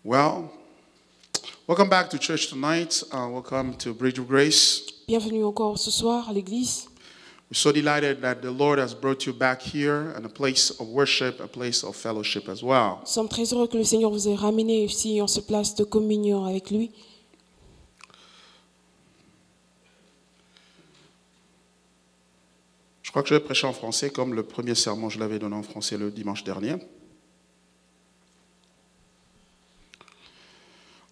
Well, welcome back to church tonight. Welcome to Bridge of Grace. Bienvenue encore ce soir à l'église. We're so delighted that the Lord has brought you back here in a place of worship, a place of fellowship as well. Nous sommes très heureux que le Seigneur vous ait ramené ici en ce place de communion avec lui. Je crois que je vais prêcher en français comme le premier sermon, je l'avais donné en français le dimanche dernier.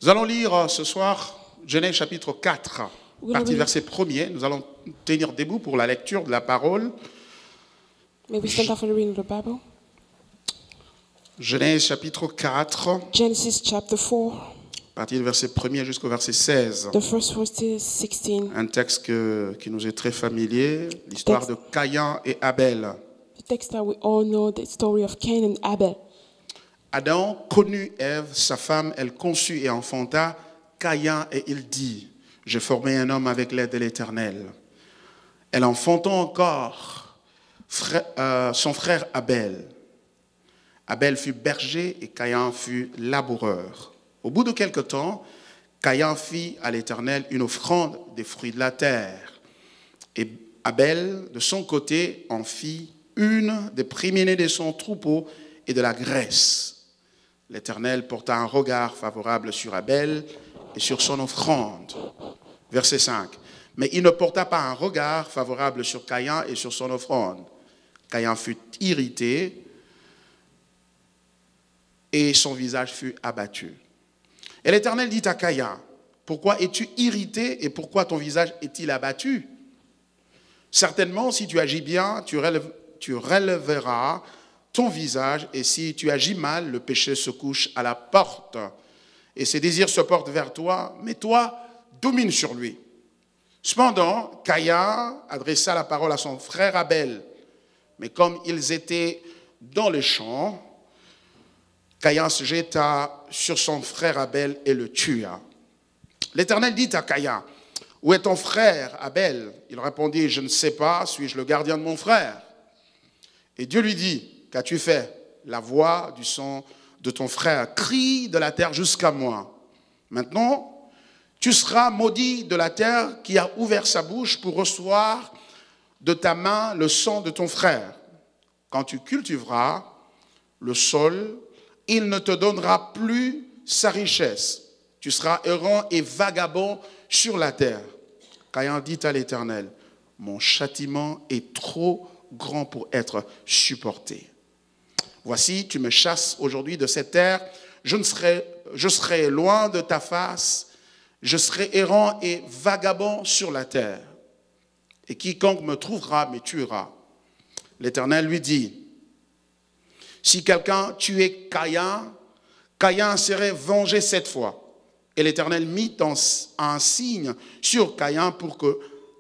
Nous allons lire ce soir Genèse chapitre 4, partie verset 1er. Nous allons tenir debout pour la lecture de la parole. May we stand up for the reading of the Bible? Genèse chapitre 4, Genesis chapter 4, partie du verset 1er jusqu'au verset 16. the first verse is 16. Un texte qui nous est très familier, l'histoire de Caïn et Abel. The text that we all know, the story of Cain and Abel. Adam connut Ève, sa femme, elle conçut et enfanta Caïn et il dit, j'ai formé un homme avec l'aide de l'Éternel. Elle enfanta encore son frère Abel. Abel fut berger et Caïn fut laboureur. Au bout de quelque temps, Caïn fit à l'Éternel une offrande des fruits de la terre. Et Abel, de son côté, en fit une des premiers-nés de son troupeau et de la graisse. L'Éternel porta un regard favorable sur Abel et sur son offrande. Verset 5. Mais il ne porta pas un regard favorable sur Caïn et sur son offrande. Caïn fut irrité et son visage fut abattu. Et l'Éternel dit à Caïn, pourquoi es-tu irrité et pourquoi ton visage est-il abattu? Certainement, si tu agis bien, tu relèveras ton visage, et si tu agis mal, le péché se couche à la porte, et ses désirs se portent vers toi, mais toi, domine sur lui. Cependant, Caïn adressa la parole à son frère Abel, mais comme ils étaient dans les champs, Caïn se jeta sur son frère Abel et le tua. L'Éternel dit à Caïn, où est ton frère Abel? Il répondit, je ne sais pas, suis-je le gardien de mon frère? Et Dieu lui dit, qu'as-tu fait? La voix du son de ton frère crie de la terre jusqu'à moi. Maintenant, tu seras maudit de la terre qui a ouvert sa bouche pour recevoir de ta main le sang de ton frère. Quand tu cultiveras le sol, il ne te donnera plus sa richesse. Tu seras errant et vagabond sur la terre. Caïn dit à l'Éternel, mon châtiment est trop grand pour être supporté. Voici, tu me chasses aujourd'hui de cette terre, je serai loin de ta face, je serai errant et vagabond sur la terre. Et quiconque me trouvera me tuera. L'Éternel lui dit, si quelqu'un tuait Caïn, Caïn serait vengé 7 fois. Et l'Éternel mit un signe sur Caïn pour que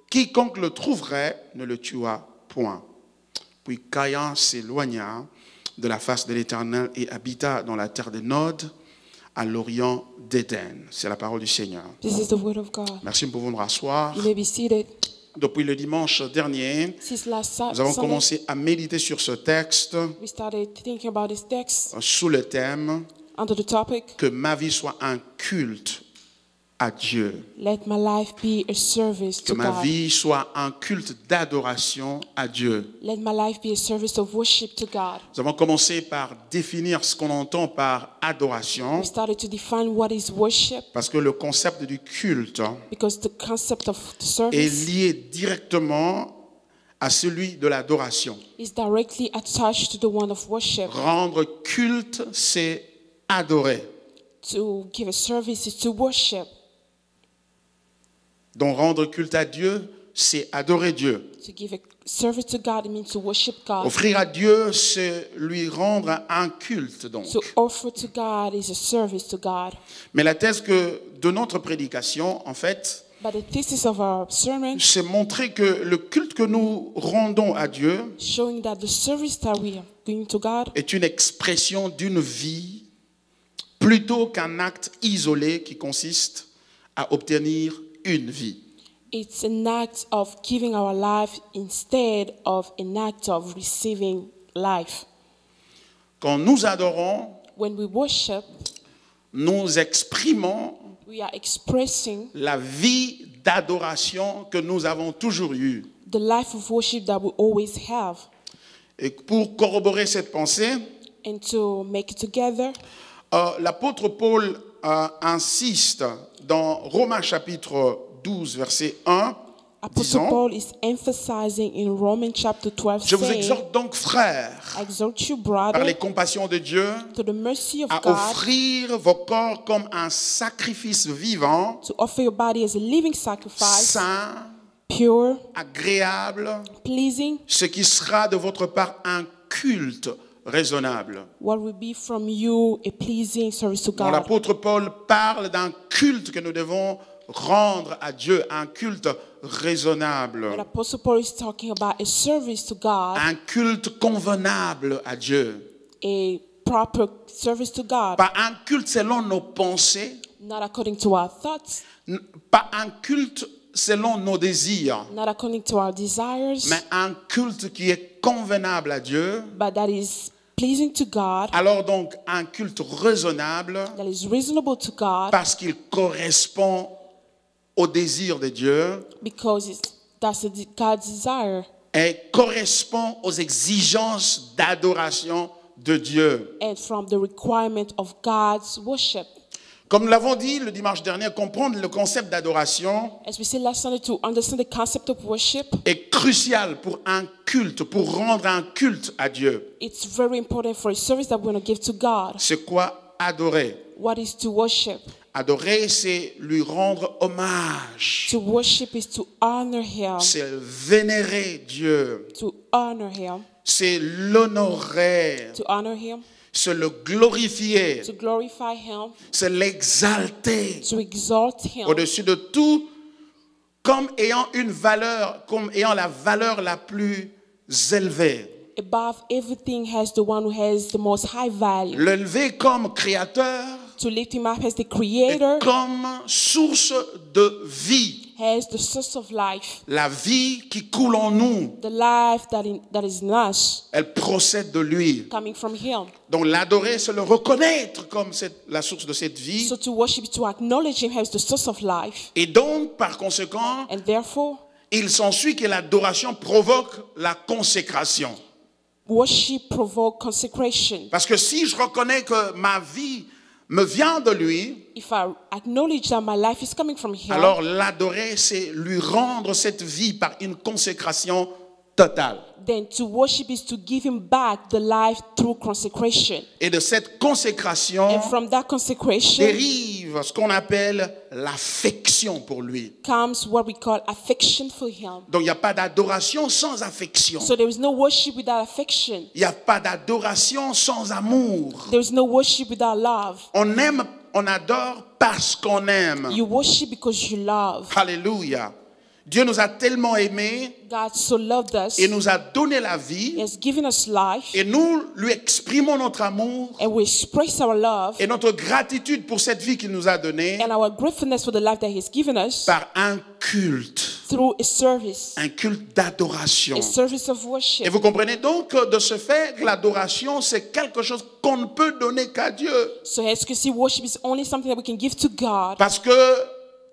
quiconque le trouverait ne le tuât point. Puis Caïn s'éloigna de la face de l'Éternel et habita dans la terre de Nod, à l'orient d'Éden. C'est la parole du Seigneur. This is the word of God. Merci, nous pouvons nous rasseoir. You may be seated. Depuis le dimanche dernier, Since last nous avons Sunday, commencé à méditer sur ce texte we started thinking about this text sous le thème under the topic, que ma vie soit un culte à Dieu. let my life be a service Que to ma God. vie soit un culte d'adoration à Dieu. Let my life be a service of worship to God. Nous avons commencé par définir ce qu'on entend par adoration, We started to define what is worship parce que le concept du culte because the concept of the est service lié directement à celui de l'adoration. is directly attached to the one of worship. Rendre culte, c'est adorer. To give a service is to worship. Donc rendre culte à Dieu, c'est adorer Dieu. To give a service to God, it means to worship God. Offrir à Dieu, c'est lui rendre un culte, donc. To offer to God is a service to God. Mais la thèse de notre prédication, en fait, But the thesis of our sermon c'est montrer que le culte que nous rendons à Dieu showing that the service that we are giving to God est une expression d'une vie plutôt qu'un acte isolé qui consiste à obtenir une vie. it's an act of giving our life instead of an act of receiving life. Quand nous adorons, When we worship, nous exprimons we are expressing la vie d'adoration que nous avons toujours eue. the life of worship that we always have. Et pour corroborer cette pensée, And to make it together, l'apôtre Paul insiste dans Romains chapitre 12, verset 1, Apostle disant, Paul is emphasizing in Romans chapter 12, je vous saying, exhorte donc, frères, I exhort you, par brother, les compassions de Dieu, to the mercy of à God, offrir vos corps comme un sacrifice vivant, to offer your body as a living sacrifice, saint, pure, agréable, pleasing, ce qui sera de votre part un culte raisonnable. what will be from you a pleasing service to Quand God. l'apôtre Paul parle d'un culte que nous devons rendre à Dieu, un culte raisonnable, And Apostle Paul is talking about a service to God, un culte convenable à Dieu. a proper service to God, Pas un culte selon nos pensées, not according to our thoughts, pas un culte selon nos désirs, not according to our desires, mais un culte qui est convenable à Dieu. but that is pleasing to God, Alors donc un culte raisonnable that is reasonable to God, parce qu'il correspond au désir de Dieu because that's God's desire, et correspond aux exigences d'adoration de Dieu. and from the requirement of God's worship. Comme nous l'avons dit le dimanche dernier, comprendre le concept d'adoration As we said last Sunday, to understand the concept of worship, est crucial pour un culte, pour rendre un culte à Dieu. it's very important for a service that we're going to give to God. C'est quoi adorer? What is to worship? Adorer, c'est lui rendre hommage. To worship is to honor Him, C'est vénérer Dieu. to honor Him, C'est l'honorer. to honor Him, C'est le glorifier. to glorify Him, C'est l'exalter to exalt Him au-dessus de tout comme ayant une valeur, comme ayant la valeur la plus élevée. above everything, has the one who has the most high value. L'élever comme créateur To lift Him up as the et Creator, comme source de vie. as the source of life, La vie qui coule en nous, the life that is in us, elle procède de lui. coming from Him. Donc l'adorer, c'est le reconnaître comme la source de cette vie. So to worship is to acknowledge Him as the source of life, Et donc, par conséquent, and therefore il s'ensuit que l'adoration provoque la consécration. worship provoke consecration. Parce que si je reconnais que ma vie me vient de lui, If I acknowledge that my life is coming from Him, alors l'adorer, c'est lui rendre cette vie par une consécration totale. then to worship is to give Him back the life through consecration. Et de cette consécration And from that consecration dérive ce qu'on appelle l'affection pour lui. comes what we call affection for Him. Donc il n'y a pas d'adoration sans affection. So there is no worship without affection. Il n'y a pas d'adoration sans amour. There is no worship without love. On aime, on adore parce qu'on aime. You worship because you love. Alléluia. Dieu nous a tellement aimés God so loved us. et nous a donné la He vie has given us life, et nous lui exprimons notre amour and we express our love et notre gratitude pour cette vie qu'il nous a donnée and our gratefulness for the life that He's given us par un culte through d'adoration. a service of Et worship. vous comprenez donc de ce fait que l'adoration, c'est quelque chose qu'on ne peut donner qu'à Dieu. So as you can see, worship is only something that we can give to God, Parce que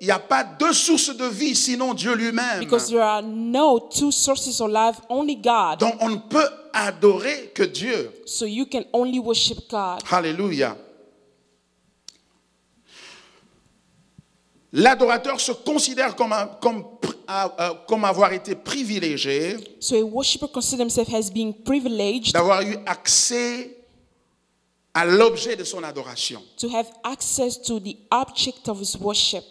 il n'y a pas deux sources de vie sinon Dieu lui-même. because there are no two sources of life, only God. Donc on ne peut adorer que Dieu. So you can only worship God. Alléluia. L'adorateur se considère comme avoir été privilégié, So a worshiper considers himself as being privileged d'avoir eu accès à l'objet de son adoration. to have access to the object of his worship.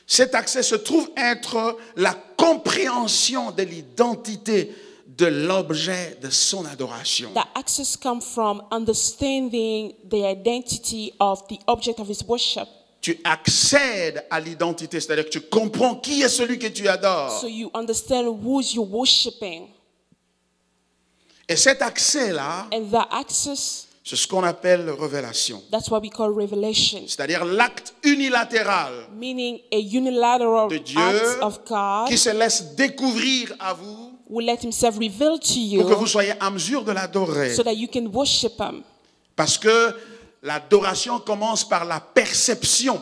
Cet accès se trouve être la compréhension de l'identité de l'objet de son adoration. That access comes from understanding the identity of the object of his worship. Tu accèdes à l'identité, c'est-à-dire que tu comprends qui est celui que tu adores. So you understand who you're worshiping. Et cet accès-là, And that access, c'est ce qu'on appelle révélation. that's what we call revelation. C'est-à-dire l'acte unilatéral Meaning a unilateral de Dieu act of God qui se laisse découvrir à vous will let himself reveal to pour que vous you soyez en mesure de l'adorer. so that you can worship him. Parce que l'adoration commence par la perception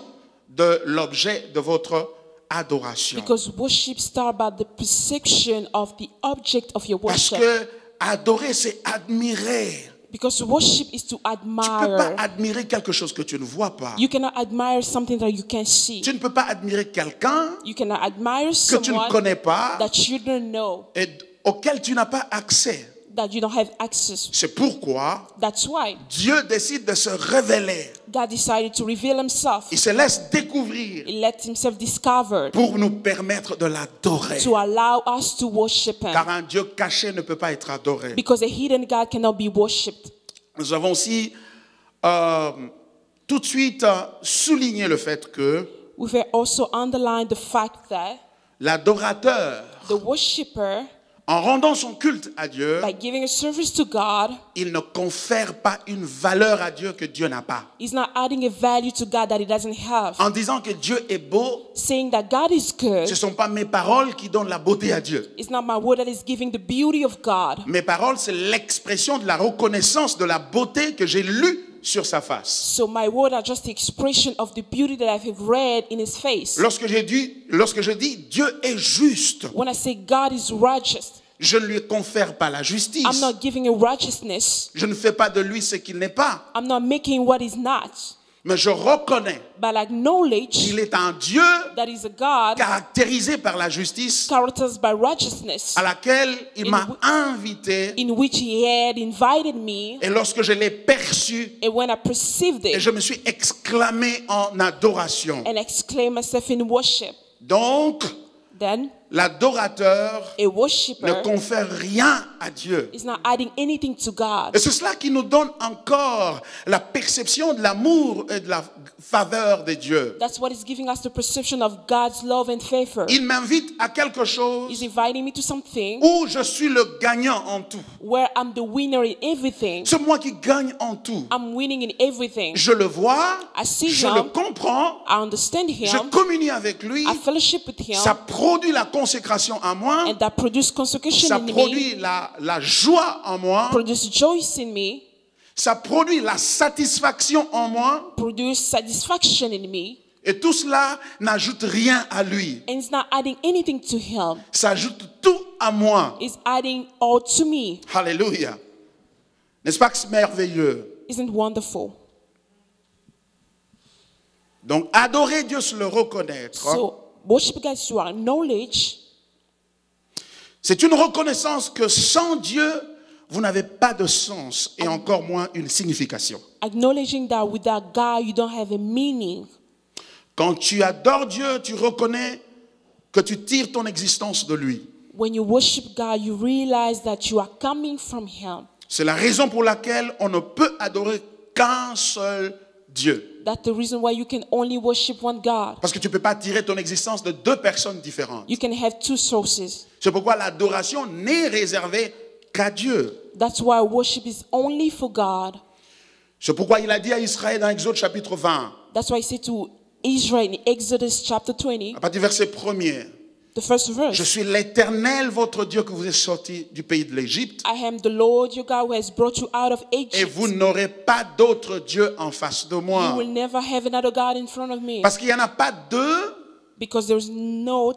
de l'objet de votre adoration. Because worship starts by the perception of the object of your Parce worship. que adorer, c'est admirer. Because worship is to Tu ne peux pas admire. admirer quelque chose que tu ne vois pas. You cannot admire something that you can see. Tu ne peux pas admirer quelqu'un You cannot admire que tu ne someone connais pas that you don't know, et auquel tu n'as pas accès. that you don't have access. C'est pourquoi That's why Dieu décide de se révéler. God decided to reveal himself. Il se laisse découvrir He let himself discovered pour nous permettre de l'adorer. to allow us to worship him. Car un Dieu caché ne peut pas être adoré. Because a hidden God cannot be worshipped. Nous avons aussi tout de suite souligné le fait que We've also underlined the fact that l'adorateur, the worshipper, en rendant son culte à Dieu, by giving a service to God, il ne confère pas une valeur à Dieu que Dieu n'a pas. is not adding a value to God that he doesn't have. En disant que Dieu est beau, Saying that God is good, ce ne sont pas mes paroles qui donnent la beauté à Dieu. it's not my word that is giving the beauty of God. Mes paroles, c'est l'expression de la reconnaissance de la beauté que j'ai lue sur sa face. So my words are just the expression of the beauty that I've read in his face. Lorsque je dis Dieu est juste, When I say God is righteous, je ne lui confère pas la justice. I'm not giving him righteousness. Je ne fais pas de lui ce qu'il n'est pas. I'm not making what is not. Mais je reconnais But I acknowledge qu'il est un Dieu that is a God caractérisé par la justice characterized by righteousness, à laquelle il m'a invité. in which he had invited me. Et lorsque je l'ai perçu, And when I perceived et it je me suis exclamé en adoration. and exclaimed myself in worship, Donc, then l'adorateur a ne worshiper confère rien à Dieu. is not adding anything to God. Et c'est cela qui nous donne encore la perception de l'amour et de la faveur de Dieu. That's what is giving us the perception of God's love and favor. Il m'invite à quelque He's chose inviting me to something où je suis le gagnant en tout. where I'm the winner in everything. C'est moi qui gagne en tout. I'm winning in everything. Je le vois, I see je him. le comprends, I understand je him. communie avec lui, I fellowship with him. ça produit la consécration en moi, And that produce consecration ça in me, produit la joie en moi, produce joy in me, ça produit la satisfaction en moi, produce satisfaction in me, et tout cela n'ajoute rien à lui. and it's not adding anything to him. Ça ajoute tout à moi. It's adding all to me. Alléluia. N'est-ce pas que c'est merveilleux? Isn't it wonderful? Donc, adorer Dieu, c'est le reconnaître. So, worship God is to acknowledge. C'est une reconnaissance que sans Dieu, vous n'avez pas de sens et encore moins une signification. Acknowledging that without God, you don't have a meaning. Quand tu adores Dieu, tu reconnais que tu tires ton existence de lui. When you worship God, you realize that you are coming from Him. C'est la raison pour laquelle on ne peut adorer qu'un seul Dieu. That's the reason why you can only worship one God. Parce que tu ne peux pas tirer ton existence de deux personnes différentes. You can have two sources. C'est pourquoi l'adoration n'est réservée qu'à Dieu. That's why worship is only for God. C'est pourquoi il a dit à Israël dans Exode chapitre 20, That's why He said to Israel in Exodus chapter 20, à partir du verset 1er, the first je verse, suis l'Éternel, votre Dieu, que vous êtes sorti du pays de l'Égypte, I am the Lord your God who has brought you out of et Egypt. vous n'aurez pas d'autre Dieu en face de You moi. will never have another God in front of me. Parce qu'il n'y en a pas deux, Because there's no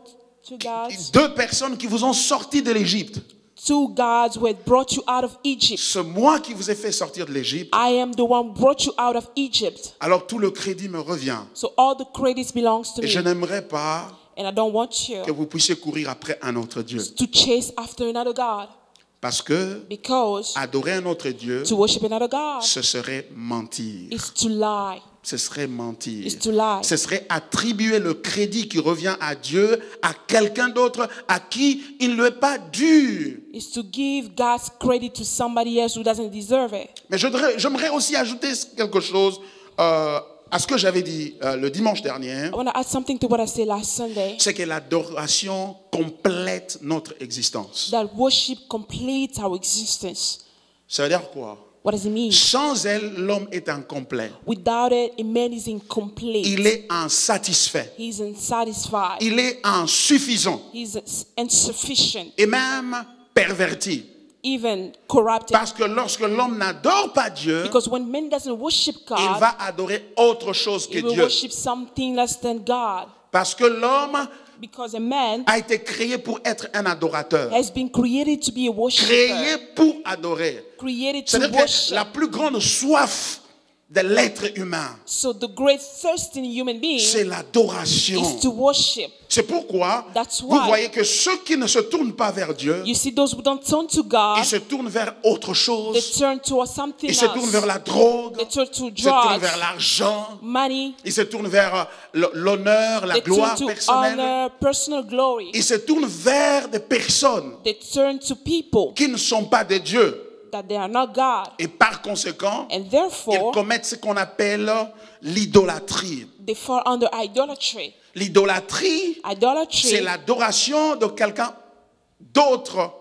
two gods. deux personnes qui vous ont sorti de l'Égypte. Two gods who had brought you out of Egypt. C'est moi qui vous ai fait sortir de l'Égypte, I am the one who brought you out of Egypt. alors tout le crédit me revient. So all the credit belongs to Et je me. n'aimerais pas And I don't want que you vous puissiez courir après un autre Dieu. to chase after another God. Parce que Because adorer un autre Dieu, to worship another God ce serait mentir. is to lie. Ce serait mentir. Is to lie. Ce serait attribuer le crédit qui revient à Dieu à quelqu'un d'autre à qui il ne l'est pas dû. Is to give God's credit to somebody else who doesn't deserve it. Mais j'aimerais aussi ajouter quelque chose à ce que j'avais dit le dimanche dernier. I want to add something to what I said last Sunday. C'est que l'adoration complète notre existence. That worship completes our existence. Ça veut dire quoi? What does it mean? Sans elle, l'homme est incomplet. Without it, a man is incomplete. Il est insatisfait. He's unsatisfied. Il est insuffisant He's insufficient. et même perverti. even corrupted. Parce que lorsque l'homme n'adore pas Dieu, Because when man doesn't worship il God, va adorer autre chose que he will Dieu. worship something less than God. Parce que l'homme Because a man a été créé pour être un adorateur. has been created to be a worshiper, Créé pour adorer. created to C'est-à-dire que worship. la plus grande soif de l'être humain, So the great thirst in a human being c'est l'adoration. is to worship. C'est pourquoi That's vous why voyez que ceux qui ne se tournent pas vers Dieu, you see those who don't turn to God, ils se tournent vers autre they chose. turn towards something Ils se tournent vers else. la drogue. They turn to Ils se tournent drugs, vers l'argent. money. Ils se tournent vers l'honneur, la They gloire turn to personnelle. honor, personal glory. Ils se tournent vers des personnes They turn to people qui ne sont pas de Dieu. that they are not God. Et par conséquent, And ils therefore, commettent ce qu'on appelle l'idolâtrie. they fall under idolatry. L'idolâtrie, c'est Idolatry l'adoration de quelqu'un d'autre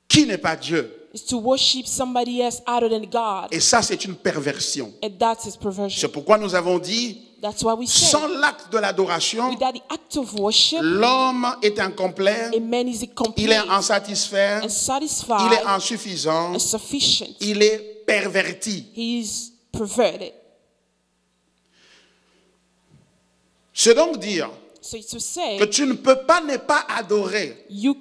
qui n'est pas Dieu. is to worship somebody else other than God. Et ça, c'est une perversion. And that's his perversion. C'est pourquoi nous avons dit, That's why we say, sans l'acte de l'adoration, without the act of worship, l'homme est incomplet, a man is il incomplete est insatisfait, and il satisfied est insuffisant, and sufficient. il est perverti. He is perverted. C'est donc dire So to say, que tu ne peux pas ne pas adorer. you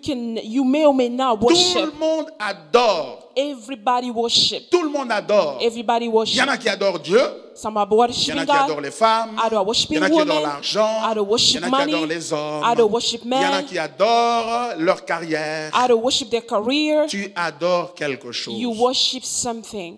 may or may not Tout le worship. monde adore. Everybody worship. Tout le monde adore. Everybody Il y worship. en a qui adorent Dieu. Some are Il y en worshiping a qui adorent God. les femmes. Others are Il y worshiping en a qui adorent women. l'argent. Others Il y worship en a qui money. adorent les hommes. Others worship Il y en a men. qui adorent leur carrière. Others worship their career. Tu adores quelque chose. You worship something.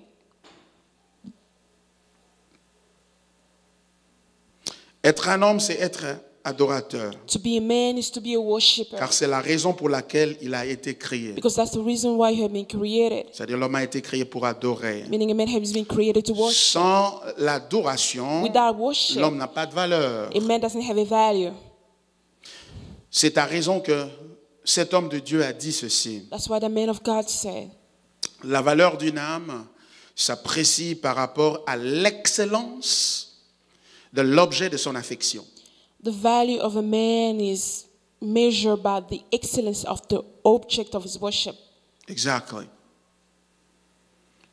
Être un homme, c'est être adorateur. To be a man is to be a worshiper. Car c'est la raison pour laquelle il a été créé. Because that's the reason why you have been created. C'est-à-dire l'homme a été créé pour adorer. Meaning a man has been created to worship. Sans l'adoration, Without worship, l'homme n'a pas de valeur. a man doesn't have a value. C'est à raison que cet homme de Dieu a dit ceci. That's why the man of God said, La valeur d'une âme s'apprécie par rapport à l'excellence de l'objet de son affection. the value of a man is measured by the excellence of the object of his worship. Exactly.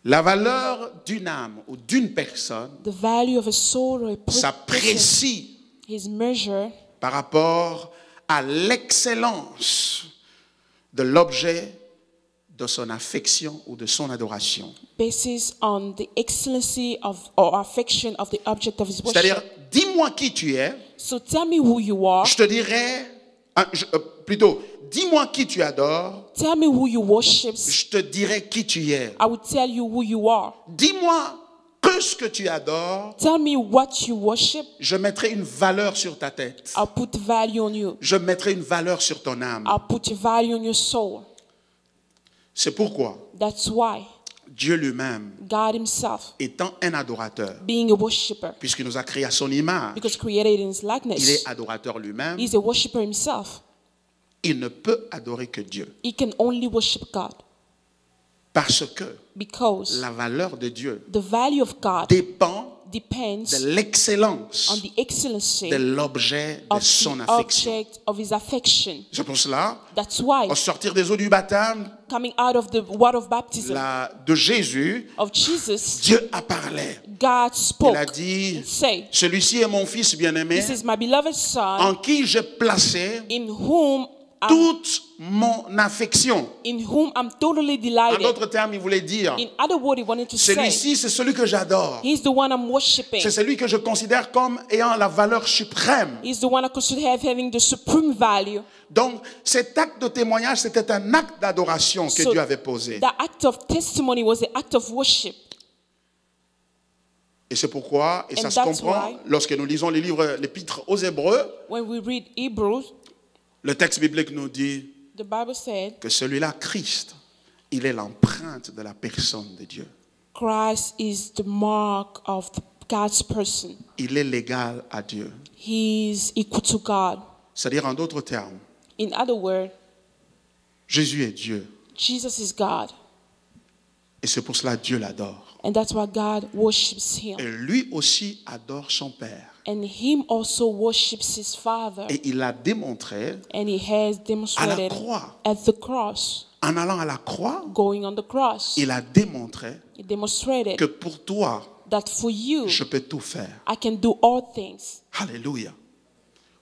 La valeur d'une âme ou d'une personne The value of a soul or a person s'apprécie is measured par rapport à l'excellence de l'objet de son affection ou de son adoration. basis on the excellency of or affection of the object of his C'est-à-dire, worship. dis-moi qui tu es, So tell me who you are. je te dirai, plutôt, dis-moi qui tu adores, Tell me who you worship. je te dirai qui tu es. I will tell you who you are. Dis-moi que ce que tu adores, Tell me what you worship. je mettrai une valeur sur ta tête. I'll put value on you. Je mettrai une valeur sur ton âme. I'll put value on your soul. C'est pourquoi That's why Dieu lui-même, God himself, étant un adorateur, being a worshiper, puisqu'il nous a créés à son image, because created in his il likeness, est adorateur lui-même, he's a worshiper himself. il ne peut adorer que Dieu. He can only worship God Parce que because la valeur de Dieu the value of God dépend depends de l'excellence on the excellency de l'objet de of son the affection. object of his affection. C'est pour cela, That's why au sortir des eaux du baptême coming out of the water of baptism de Jésus, of Jesus, Dieu a parlé. God Il spoke. a dit, Say, celui-ci est mon fils bien-aimé, this is my beloved son en qui j'ai placé in whom toute mon affection. I'm totally En delighted. d'autres termes, il voulait dire, In other words, he wanted to say, celui-ci, c'est celui que j'adore. he's the one I'm worshiping. C'est celui que je considère comme ayant la valeur suprême. He's the one I consider having the supreme value. Donc, cet acte de témoignage, c'était un acte d'adoration que So, Dieu avait posé. The act of testimony was the act of worship. Et c'est pourquoi, et ça And se that's comprend, why- lorsque nous lisons les livres, l'épître aux Hébreux, When we read Hebrews, le texte biblique nous dit the Bible said, que celui-là, Christ, il est l'empreinte de la personne de Dieu. Christ is the mark of God's person. Il est l'égal à Dieu. He is equal to God. C'est-à-dire, en d'autres termes, In other words, Jésus est Dieu. Jesus is God. Et c'est pour cela que Dieu l'adore. And that's why God worships him. Et lui aussi adore son Père. And him also worships his Father. Et il a démontré And he has à la demonstrated croix, at the cross, En allant à la croix, going on the cross, il a démontré it demonstrated que pour toi, that for you, je peux tout faire. I can do all things. Alléluia.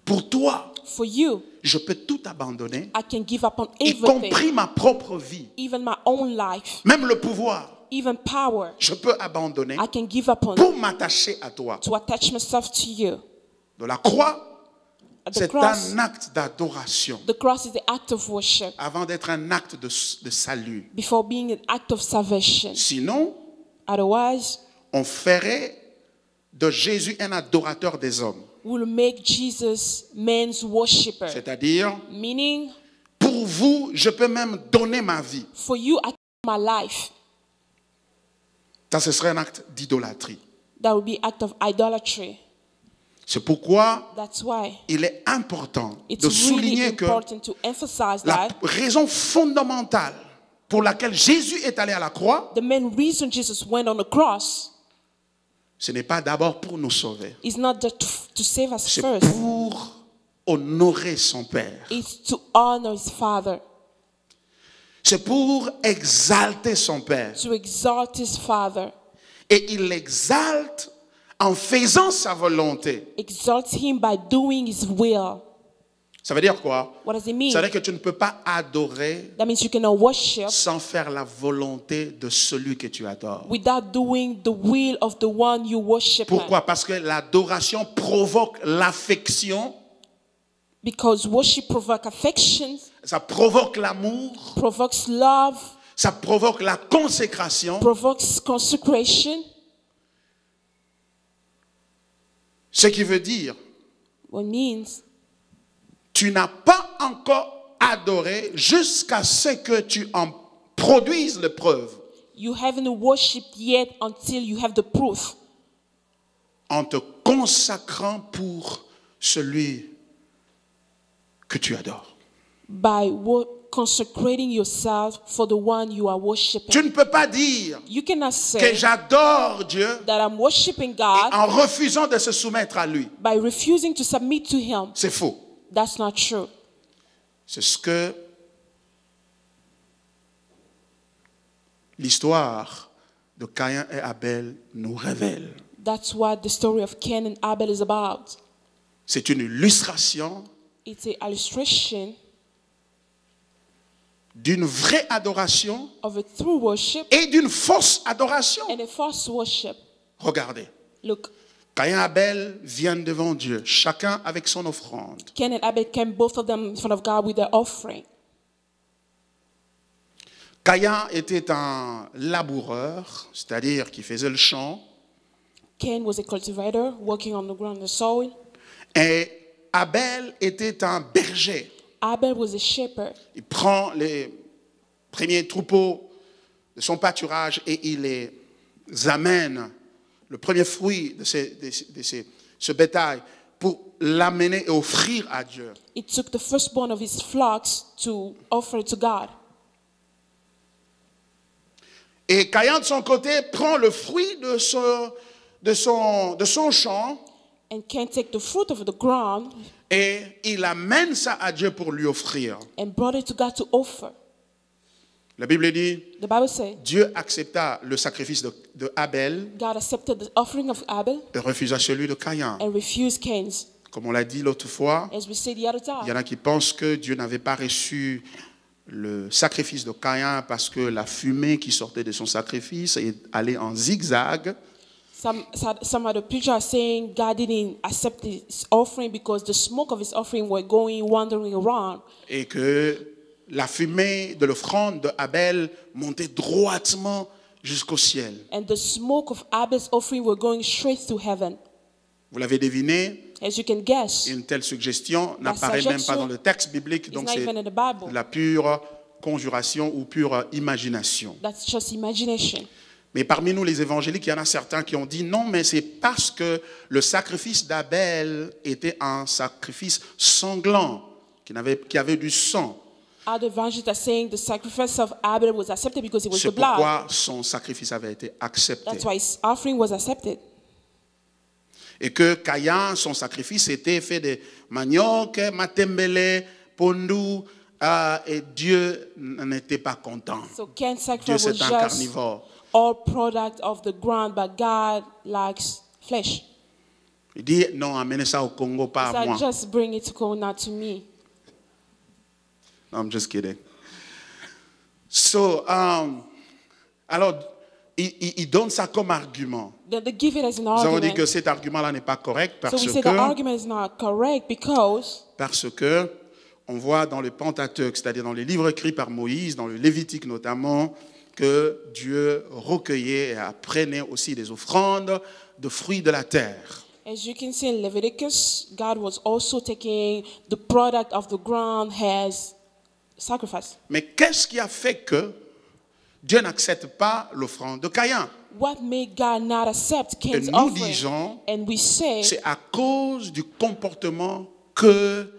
Pour toi, For you, je peux tout abandonner, I can give up on y everything, compris ma propre vie, even my own life, même le pouvoir. even power. Je peux abandonner I can give up on pour m'attacher à toi. to attach myself to you. De la croix, At the c'est cross, un acte d'adoration the cross is the act of worship avant d'être un acte de salut. before being an act of salvation. Sinon, Otherwise, on ferait de Jésus un adorateur des hommes. we'll make Jesus man's worshipper. C'est-à-dire, Meaning, pour vous, je peux même donner ma vie. for you, I give my life. Ça, ce serait un acte d'idolâtrie. That would be act of idolatry. C'est pourquoi That's why il est important it's de really souligner que important to emphasize la that raison fondamentale pour laquelle Jésus est allé à la croix, the main reason Jesus went on the cross ce n'est pas d'abord pour nous sauver. is not just to save us C'est first. pour honorer son Père. It's to honor his Father, C'est pour exalter son Père. to exalt his Father, Et il l'exalte en faisant sa volonté. exalt him by doing his will. Ça veut dire quoi? What does it mean? Ça veut dire que tu ne peux pas adorer That means you cannot worship sans faire la volonté de celui que tu adores. without doing the will of the one you worship. Pourquoi? Parce que l'adoration provoque l'affection, Because worship provokes affection, ça provoque l'amour, provokes love, ça provoque la consécration. provokes consecration. Ce qui veut dire, What means tu n'as pas encore adoré jusqu'à ce que tu en produises le preuve you haven't worshipped yet until you have the proof, en te consacrant pour celui que tu adores. by consecrating yourself for the one you are worshiping. Tu ne peux pas dire You cannot que say j'adore Dieu that I'm worshiping God en refusant de se soumettre à lui. by refusing to submit to him. C'est faux. That's not true. C'est ce que l'histoire de Caïn et Abel nous révèle. That's what the story of Cain and Abel is about. C'est une illustration It's an illustration d'une vraie adoration of a true worship et d'une fausse adoration. and a false worship. Regardez, Look, Caïn et Abel viennent devant Dieu, chacun avec son offrande. Cain and Abel came, both of them, in front of God with their offering. Caïn était un laboureur, c'est-à-dire qui faisait le champ, Cain was a cultivator working on the ground, the soil. et Abel était un berger. Abel was a shepherd. Il prend les premiers troupeaux de son pâturage et il les amène, le premier fruit de ce bétail, pour l'amener et offrir à Dieu. He took the firstborn of his flocks to offer it to God. Et Caïn, de son côté, prend le fruit de son champ And Cain took the fruit of the ground et il amène ça à Dieu pour lui offrir. and brought it to God to offer. La Bible dit, The Bible says Dieu accepta le sacrifice de Abel God accepted the offering of Abel et refusa celui de Caïn. and refused Cain's. Comme on l'a dit l'autre fois, As we said the other il y en time, a qui pensent que Dieu n'avait pas reçu le sacrifice de Caïn parce que la fumée qui sortait de son sacrifice est allée en zigzag. some other preachers are saying God didn't accept his offering because the smoke of his offering were wandering around. Et que la fumée de l'offrande d'Abel montait droitement jusqu'au ciel. And the smoke of Abel's offering were going straight to heaven. Vous l'avez deviné, As you can guess, une telle suggestion n'apparaît même pas dans le texte biblique, donc not c'est even in the Bible. la pure conjuration ou pure imagination. That's just imagination. Mais parmi nous, les évangéliques, il y en a certains qui ont dit non, mais c'est parce que le sacrifice d'Abel était un sacrifice sanglant, qui avait du sang. Other evangelists are saying the sacrifice of Abel was accepted because it was C'est the blood. pourquoi son sacrifice avait été accepté. That's why his offering was accepted. Et que Caïn, son sacrifice était fait de manioc, matembele, pondu, et Dieu n'était pas content. So Cain's Dieu, sacrifice c'est was un just carnivore. all product of the ground, but God likes flesh. Il dit, non, amenez ça au Congo, pas So à moi. just bring it to Congo, not to me. No, I'm just kidding. So, alors, il donne ça comme argument. They give it as an Nous avons dit argument. que cet argument-là n'est pas correct So parce we say the argument is not correct because que on voit dans le Pentateuque, c'est-à-dire dans les livres écrits par Moïse, dans le Lévitique notamment, que Dieu recueillait et apprenait aussi des offrandes de fruits de la terre. as you can see in Leviticus, God was also taking the product of the ground as sacrifice. Mais qu'est-ce qui a fait que Dieu n'accepte pas l'offrande de Caïn? What made God not accept Et Cain's nous offering? disons, And we say c'est à cause du comportement que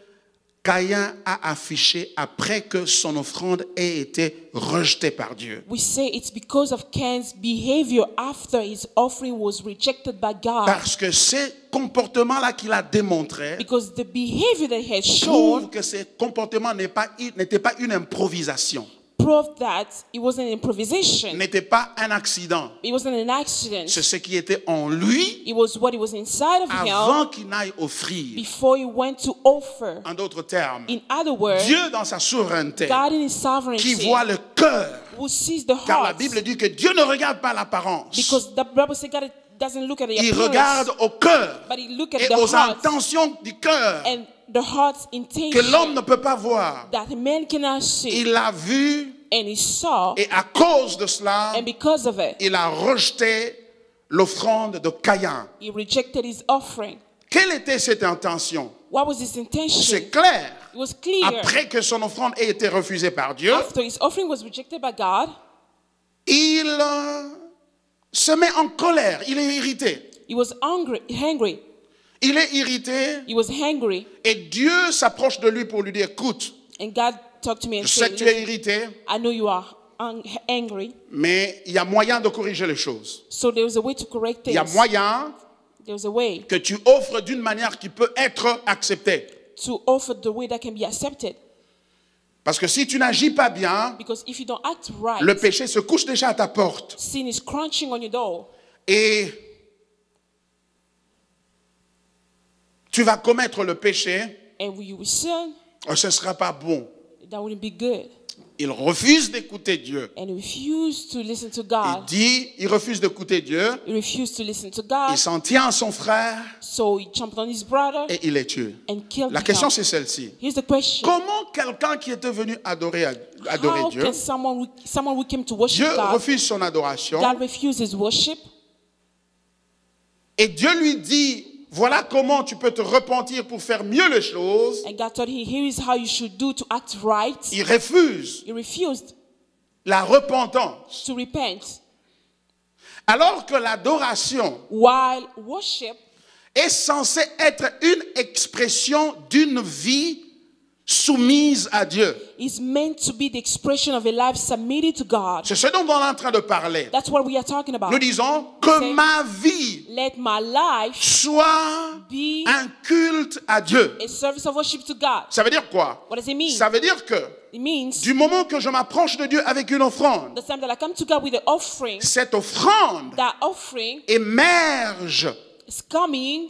Caïn a affiché après que son offrande ait été rejetée par Dieu. we say it's because of Cain's behavior after his offering was rejected by God. Parce que ce comportement-là qu'il a démontré Because the behavior that he had prouve shown que ce comportement n'était pas une improvisation, proved that it wasn't an improvisation. n'était pas un accident. It wasn't an accident. C'est ce qui était en lui It was what was inside of him avant qu'il n'aille offrir. before he went to offer. En d'autres termes, In other words, Dieu dans sa souveraineté, God in his qui sovereignty voit le cœur, who sees the car la heart. Bible dit que Dieu ne regarde pas l'apparence, Because the Bible says God doesn't look at the il appearance, regarde au cœur but he look at et the aux heart intentions du cœur and the heart's que l'homme intention ne peut pas voir. that man cannot see. Il l'a vu And he saw, et à cause de cela, and because of it, il a rejeté l'offrande de Caïn. he rejected his offering. Quelle était cette intention? What was his intention? C'est clair. It was clear. Après que son offrande ait été refusée par Dieu, After his offering was rejected by God, il se met en colère, il est irrité. he was hungry. Il est irrité He was hungry. et Dieu s'approche de lui pour lui dire, écoute, And God talked to me and je sais said, que tu es irrité, I know you are angry. mais il y a moyen de corriger les choses. So there was a way to correct Il y a things. moyen There was a way que tu offres d'une manière qui peut être acceptée. to offer the way that can be accepted. Parce que si tu n'agis pas bien, Because if you don't act right, le péché se couche déjà à ta porte. sin is crunching on your door. Et tu vas commettre le péché, And when you will sin, ce ne sera pas bon. that wouldn't be good. Il refuse d'écouter Dieu. And he refused to listen to God. Il refuse d'écouter Dieu, He refused to listen to il God. s'en tient à son frère So he jumped on his brother et il est tué. and killed La him. question c'est celle-ci. Here's the question. Comment quelqu'un qui était venu adorer How Dieu, can someone who came to worship Dieu God, refuse son adoration God refused his worship, et Dieu lui dit, voilà comment tu peux te repentir pour faire mieux les choses. and God told him, here is how you should do to act right. Il refuse He refused la repentance. to repent. Alors que l'adoration While worship est censée être une expression d'une vie soumise à Dieu. is meant to be the expression of a life submitted to God. C'est ce dont on est en train de parler. That's what we are talking about. Nous disons que ma vie Let my life soit be un culte à Dieu. a service of worship to God. Ça veut dire quoi? What does it mean? Ça veut dire que It means du moment que je m'approche de Dieu avec une offrande, the time that I come to God with the offering, cette offrande that offering émerge is coming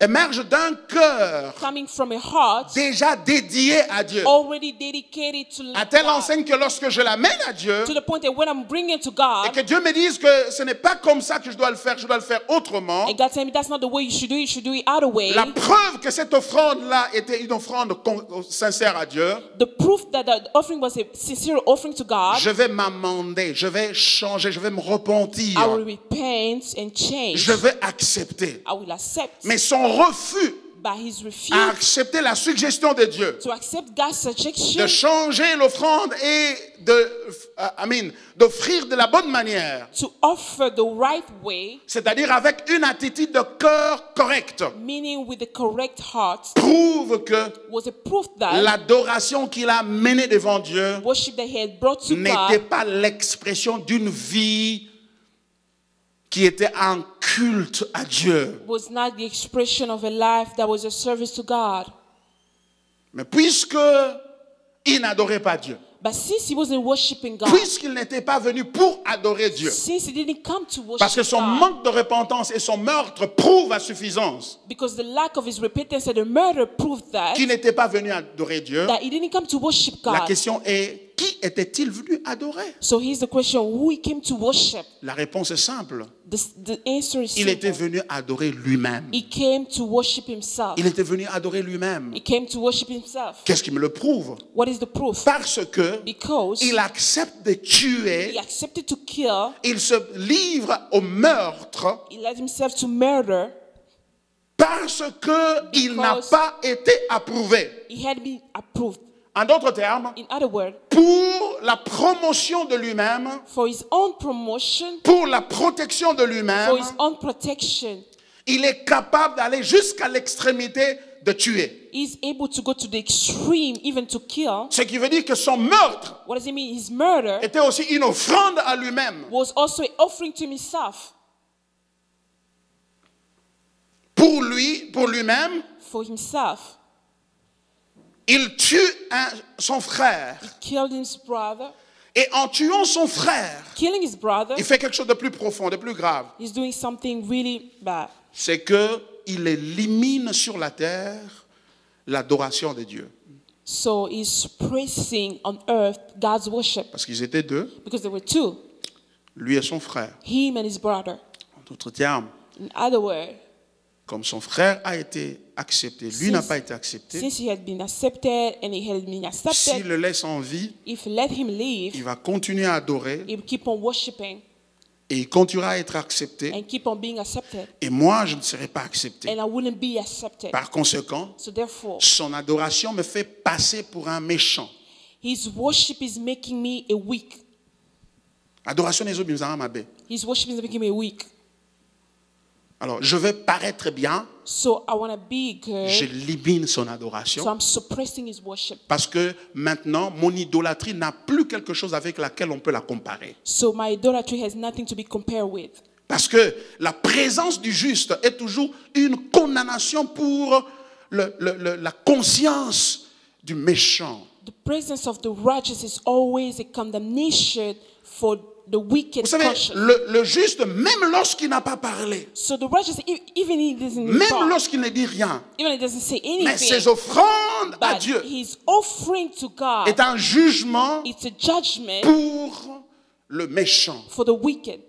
d'un cœur from a heart déjà dédié à Dieu. already dedicated to À telle God. enseigne que lorsque je l'amène à Dieu, To the point that when I'm bringing it to et God, que Dieu me dise que ce n'est pas comme ça que je dois le faire autrement, and God telling me that's not the way you should do it other way. la preuve que cette offrande-là était une offrande sincère à Dieu, The proof that the offering was a sincere offering to God, je vais m'amender, je vais changer, je vais me repentir, I will repent and change. je vais accepter. I will accept. Mais son refus By his refuse à accepter la suggestion de Dieu to accept God's de suggestion changer l'offrande et d'offrir de la bonne manière, to offer the right way, c'est-à-dire avec une attitude de cœur correcte, meaning with the correct heart, prouve que was a proof that l'adoration qu'il a menée devant Dieu worship that he had brought to n'était God pas l'expression d'une vie qui était un culte à Dieu. was not the expression of a life that was a service to God. Mais puisque il n'adorait pas Dieu. But since he wasn't worshiping God, Puisqu'il n'était pas venu pour adorer Dieu. since he didn't come to worship Parce que son God, manque de repentance et son meurtre prouvent à suffisance because the lack of his repentance and the murder proved qu'il n'était pas venu adorer Dieu. that he didn't come to worship La God. question est, qui était-il venu adorer? So here's the question: who he came to worship? La réponse est simple. The answer is Il était simple. venu adorer lui-même. He came to worship himself. Il était venu adorer lui-même. He came to worship himself. Qu'est-ce qui me le prouve? What is the proof? Parce que Because il accepte de he tuer, accepted to kill, il se livre au meurtre he led himself to murder. parce qu'il n'a pas été approuvé. He had been approved. En d'autres termes, In other words, pour la promotion de lui-même, for his own promotion, pour la protection de for lui-même, his own protection, il est capable d'aller jusqu'à l'extrémité de tuer. he's able to go to the extreme, even to kill. Ce qui veut dire que son meurtre What does it mean? His murder était aussi une offrande à lui-même. was also an offering to himself. Pour lui, pour lui-même, For himself, il tue son frère. he killed his brother. Et en tuant son frère, Killing his brother, il fait quelque chose de plus profond, de plus grave. he's doing something really bad. C'est qu'il élimine sur la terre l'adoration de Dieu. So he's praising on earth God's worship Parce qu'ils étaient deux, because there were two, lui et son frère. him and his brother. En d'autres termes, In other words, comme son frère a été accepté, lui n'a pas été accepté, since he had been accepted and he had been s'il accepted, le laisse en vie, if you let him il live, va continuer à adorer he will keep on worshiping et il continuera à être accepté. and keep on being accepted. Et moi, je ne serai pas accepté. And I wouldn't be accepted. Par conséquent, So therefore, son adoration me fait passer pour un méchant. his worship is making me a weak. Adoration des autres, bizarrement, ma belle. His worship is making me weak. Alors, je vais paraître bien, So I want to be good. j'élimine son So adoration. I'm suppressing his worship. Parce que maintenant, mon idolâtrie n'a plus quelque chose avec laquelle on peut la comparer. So my idolatry has nothing to be compared with. Parce que la présence du juste est toujours une condamnation pour la conscience du méchant. The presence of the righteous is always a condemnation for the wicked Vous savez, conscience. le juste, même lorsqu'il n'a pas parlé, So the righteous, even he doesn't même talk, lorsqu'il ne dit rien, even he doesn't say mais anything, ses offrandes à but Dieu his offering to God, est un jugement it's a judgment pour le méchant. for the wicked.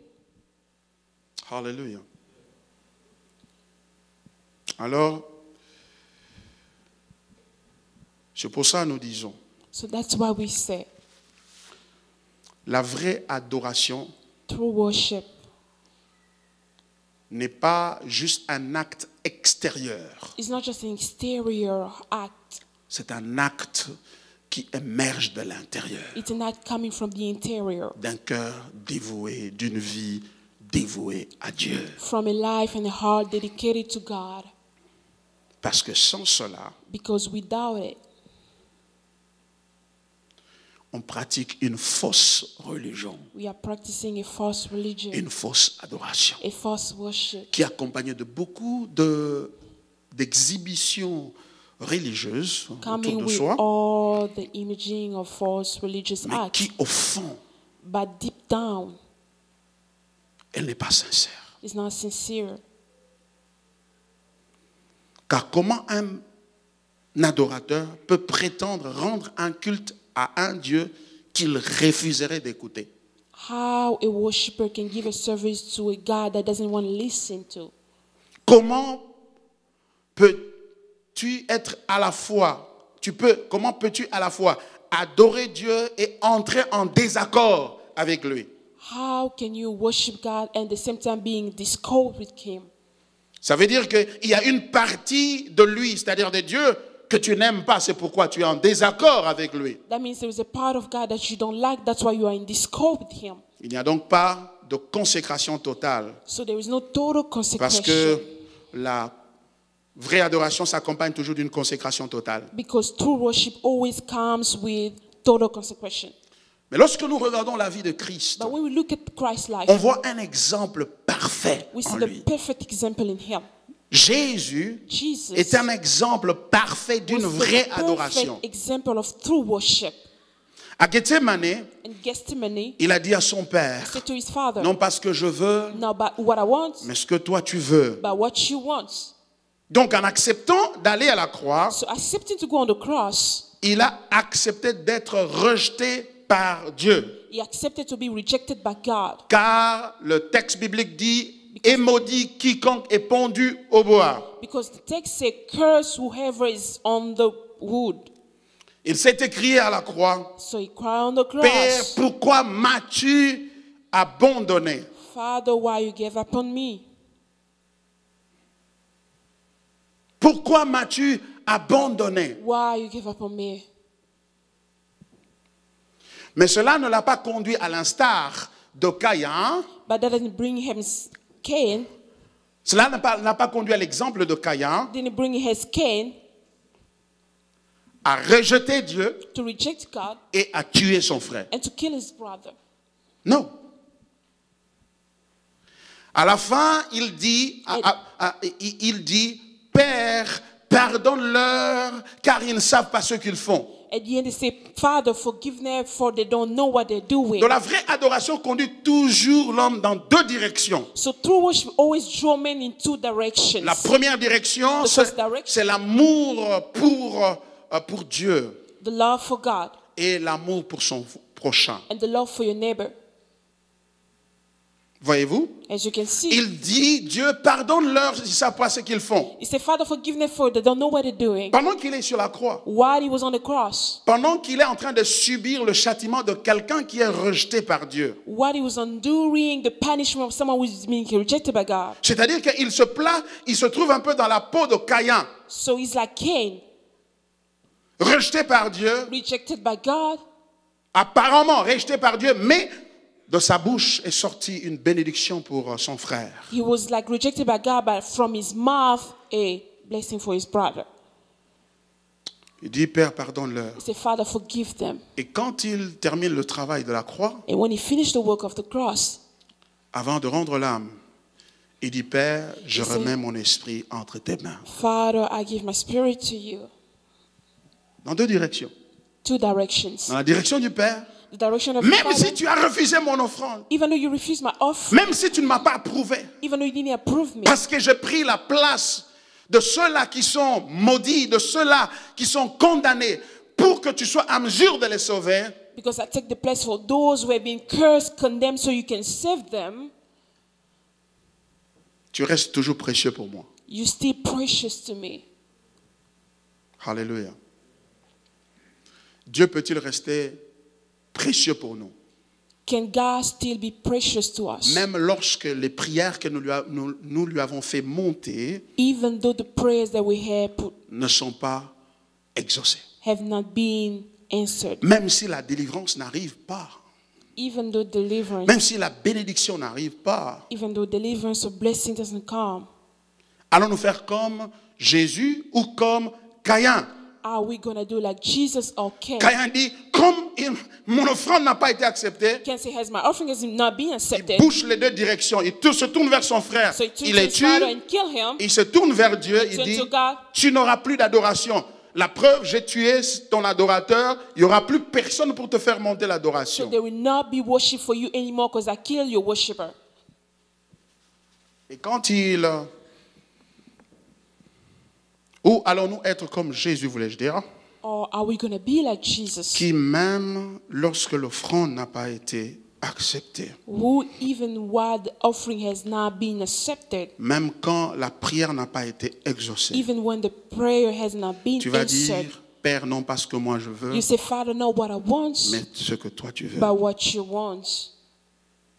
Alléluia. Alors, c'est pour ça que nous disons, So that's why we say la vraie adoration true worship n'est pas juste un acte extérieur. is not just an exterior act. C'est un acte qui émerge de l'intérieur, It's an act coming from the interior, d'un cœur dévoué, d'une vie dévouée à Dieu. from a life and a heart dedicated to God. Parce que sans cela, Because without it, on pratique une fausse religion, we are practicing a false religion, une fausse adoration, a false worship, qui est accompagnée de beaucoup d'exhibitions religieuses autour coming de with soi, all the imaging of false religious mais acts. qui au fond, But deep down, elle n'est pas sincère. it's not sincere. Car comment un adorateur peut prétendre rendre un culte à un Dieu qu'il refuserait d'écouter? How a worshiper can give a service to a God that doesn't want to listen to? Comment peux-tu être à la fois, comment peux-tu à la fois adorer Dieu et entrer en désaccord avec lui? How can you worship God and at the same time being in discord with Him? Ça veut dire qu'il y a une partie de lui, c'est-à-dire de Dieu, que tu n'aimes pas, c'est pourquoi tu es en désaccord avec lui. That means there is a part of God that you don't like, that's why you are in discord with Him. Il n'y a donc pas de consécration totale, So there is no total parce consecration. que la vraie adoration s'accompagne toujours d'une consécration totale. Because true worship always comes with total consecration. Mais lorsque nous regardons la vie de Christ, But when we look at Christ's life, on voit un exemple parfait we en see the lui. perfect example in Him. Jésus Jesus est un exemple parfait d'une was vraie the adoration. perfect example of true worship. À Gethsemane, In Gethsemane, il a dit à son he père, said to his father, non pas ce que je veux, not about what I want, mais ce que toi tu veux. but what you want. Donc en acceptant d'aller à la croix, So accepting to go on the cross, il a accepté d'être rejeté par Dieu. he accepted to be rejected by God. Car le texte biblique dit, et maudit quiconque est pendu au bois. Because the text says, curse whoever is on the wood. Il s'est écrié à la croix, So he cried on the Père, cross, pourquoi m'as-tu abandonné? Father, why you gave up on me? Pourquoi m'as-tu abandonné? Why you gave up on me? Mais cela ne l'a pas conduit à l'instar de Caïn. But that didn't bring him Cain, Cela n'a pas conduit à l'exemple de Caïn didn't bring his Cain à rejeter Dieu to reject God et à tuer son frère. and to kill his brother. Non. À la fin, il dit, Père, pardonne-leur, car ils ne savent pas ce qu'ils font. At the end, they say, Father, forgive them, for they don't know what they're doing. Donc la vraie adoration conduit toujours l'homme dans deux directions. So true worship always draw men in two directions. La première direction, The first direction. c'est l'amour pour Dieu The love for God et l'amour pour son prochain. and the love for your neighbor. Voyez-vous? As you can see, Il dit, Dieu, pardonne-leur, ils ne savent pas ce qu'ils font. he said, Father, forgive them, for they don't know what they're doing. Pendant qu'il est sur la croix, While he was on the cross, pendant qu'il est en train de subir le châtiment de quelqu'un qui est rejeté par Dieu. while he was enduring the punishment of someone who is being rejected by God. C'est-à-dire qu'il se trouve un peu dans la peau de Caïn, So he's like Cain, rejeté par Dieu, rejected by God, apparemment rejeté par Dieu, mais de sa bouche est sortie une bénédiction pour son frère. he was like rejected by God, but from his mouth, a blessing for his brother. Il dit, Père, pardonne-leur. He said, Father, forgive them. Et quand il termine le travail de la croix, And when he finished the work of the cross, avant de rendre l'âme, il dit, Père, je Il remets mon esprit entre tes mains. Father, I give my spirit to you. Dans deux directions. Two directions. Dans la direction du Père, The direction of the même Father, si tu as refusé mon offrande, even though you refused my offering, même si tu ne m'as pas approuvé, even though you didn't approve me, parce que j'ai pris la place de ceux-là qui sont maudits, de ceux-là qui sont condamnés, pour que tu sois à mesure de les sauver, because I take the place for those who have been cursed, condemned, so you can save them, tu restes toujours précieux pour moi. you still precious to me. Alléluia. Dieu peut-il rester précieux pour nous, Can God still be precious to us? même lorsque les prières que nous lui avons fait monter Even though the prayers that we ne sont pas exaucées, have not been answered. même si la délivrance n'arrive pas, Even though deliverance, même si la bénédiction n'arrive pas, even though deliverance or blessing doesn't come, allons-nous faire comme Jésus ou comme Caïn? are we going to do like Jesus or Cain? Caïn dit, comme mon offrande n'a pas été acceptée, Cain say, has my offering has not been il accepted? bouge les deux directions, il se tourne vers son frère, So he took il les his tue, father and kill him. il se tourne vers Dieu, il Turn dit, to God. tu n'auras plus d'adoration. La preuve, j'ai tué ton adorateur, il n'y aura plus personne pour te faire monter So l'adoration. there will not be worship for you anymore because I killed your worshiper. Et quand où allons-nous être comme Jésus, voulais-je dire, Or are we going to be like Jesus, qui même lorsque l'offrande n'a pas été acceptée, who even while the offering has not been accepted, même quand la prière n'a pas été exaucée, even when the prayer has not been tu vas answered, dire, Père, non pas ce que moi je veux, you say, Father, not what I want, mais ce que toi tu veux, but what you want,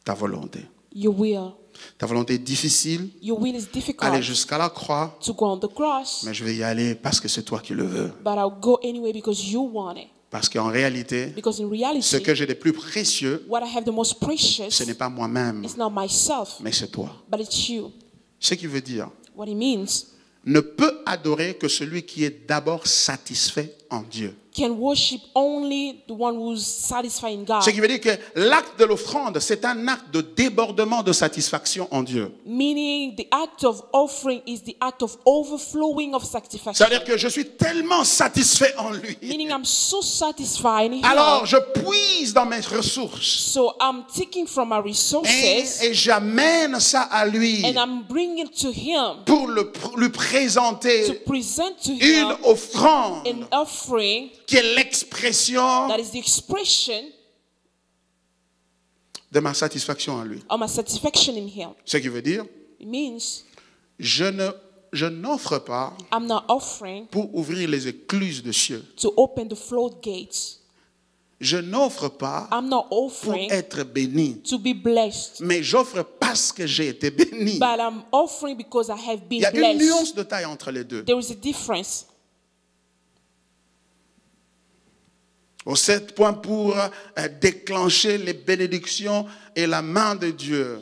ta volonté. your will. Ta volonté est difficile, Your will is aller difficult jusqu'à la croix, to go on the cross, mais je vais y aller parce que c'est toi qui le veux. but I'll go anyway because you want it. Parce qu'en réalité, Because in ce reality, que j'ai de plus précieux, what I have the most precious, ce n'est pas moi-même, it's not myself, mais c'est toi. but it's you. Ce qui veut dire, What it means, ne peut adorer que celui qui est d'abord satisfait en Dieu. can worship only the one who's satisfying God. Ce qui veut dire que l'acte de l'offrande, c'est un acte de débordement de satisfaction en Dieu. Meaning the act of offering is the act of overflowing of satisfaction. C'est-à-dire que je suis tellement satisfait en lui. Meaning I'm so satisfied in Alors, Him. je puise dans mes ressources So I'm taking from my resources et j'amène ça à lui and I'm bringing to Him pour lui to présenter present to une Him offrande an offering qui est l'expression that is the expression de ma satisfaction en lui. of my satisfaction in Him. Ce qui veut dire, It means je n'offre pas I'm not offering pour ouvrir les écluses de cieux. to open the floodgates. Je n'offre pas I'm not pour offering être béni, to be blessed, mais j'offre parce que j'ai été béni. but I'm offering because I have Il been y a une blessed. nuance de taille entre les deux. There is a difference. Au 7 points pour déclencher les bénédictions et la main de Dieu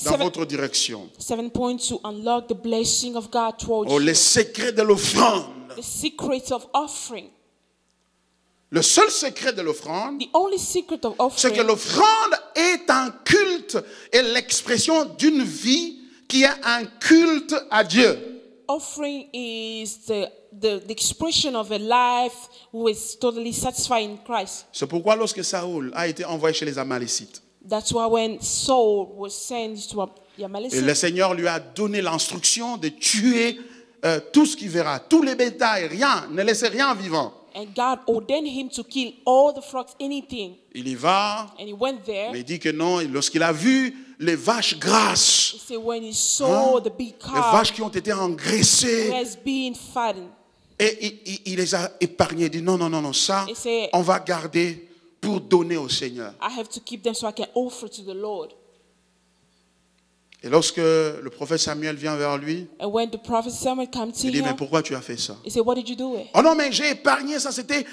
dans votre direction. 7 points to unlock the blessing of God towards Oh, you. les secrets de l'offrande. The secret of offering. Le seul secret de l'offrande, The only secret of c'est que offering l'offrande est un culte et l'expression d'une vie qui est un culte à Dieu. offering is the expression of a life who is totally satisfied in Christ. C'est pourquoi lorsque Saoul a été envoyé chez les Amalécites, That's why when Saul was sent to et le Amalekite, Seigneur lui a donné l'instruction de tuer tout ce qu'il verra, tous les bétails, rien, ne laissez rien vivant. and God ordained him to kill all the flocks, anything. Il y va, And he went there. mais il dit que non, lorsqu'il a vu les vaches grasses, He said when he saw the big les cow vaches qui ont été who engraissées, has been fattened, et il les a épargnées. Il dit non, non, non, non, ça, He said, on va garder pour donner au Seigneur. I have to keep them so I can offer to the Lord. Et lorsque le prophète Samuel vient vers lui, And when the prophet Samuel came to il dit mais him, pourquoi tu as fait ça? he said, what did you do? Oh non, mais j'ai épargné ça, c'était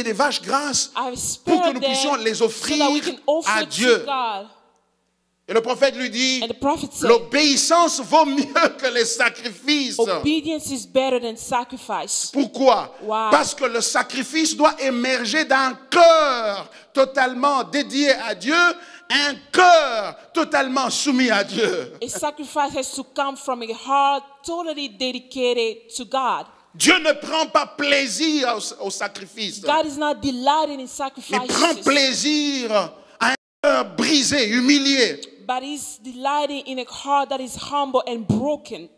des vaches grasses I've pour que spared nous puissions them les so offrir that we can offer à to Dieu. God. Et le prophète lui dit, And the prophet said, l'obéissance vaut mieux que les sacrifices. obedience is better than sacrifice. Pourquoi? Why? Parce que le sacrifice doit émerger d'un cœur totalement dédié à Dieu, un cœur totalement soumis à Dieu. A sacrifice has to come from a heart totally dedicated to God. Dieu ne prend pas plaisir au sacrifice. God is not delighted in Il prend sacrifices, plaisir à un cœur brisé, humilié. but is delighted in a heart that is humble and broken.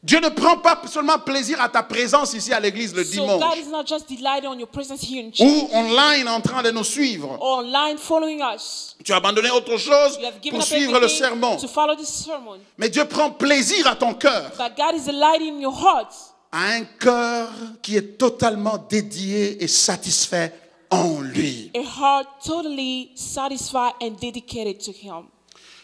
Dieu ne prend pas seulement plaisir à ta présence ici à l'église le So dimanche God is not just delighted on your presence here in church ou online en train de nous suivre. or online following us. Tu as abandonné autre chose You have given pour up suivre le everything sermon. to follow this sermon. Mais Dieu prend plaisir à ton cœur, But God is delighted in your heart. à un cœur qui est totalement dédié et satisfait en lui. A heart totally satisfied and dedicated to Him.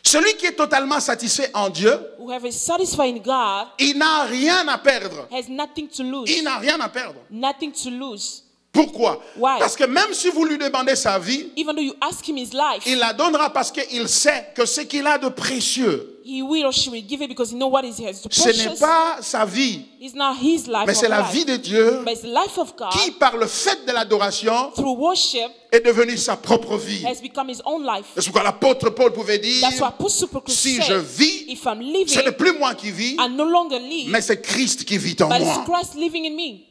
Celui qui est totalement satisfait en Dieu, Whoever is satisfied in God il n'a rien à perdre. has nothing to lose. Il n'a rien à perdre. Nothing to lose. Pourquoi? Why? Parce que même si vous lui demandez sa vie, Even though you ask Him His life, il la donnera parce qu'il sait que ce qu'il a de précieux, He will or she will give it because He knows what is His ce n'est precious. pas sa vie, It's not His life, mais or c'est la life, vie de Dieu but it's the life of God. qui, par le fait de l'adoration, Through worship est devenue sa propre vie. has become His own life. C'est pourquoi l'apôtre Paul pouvait dire, That's why Apostle Paul could si say, je vis, if I'm ce n'est living, plus moi qui vis, I no longer live, mais c'est Christ qui vit en but it's moi. Christ living in me.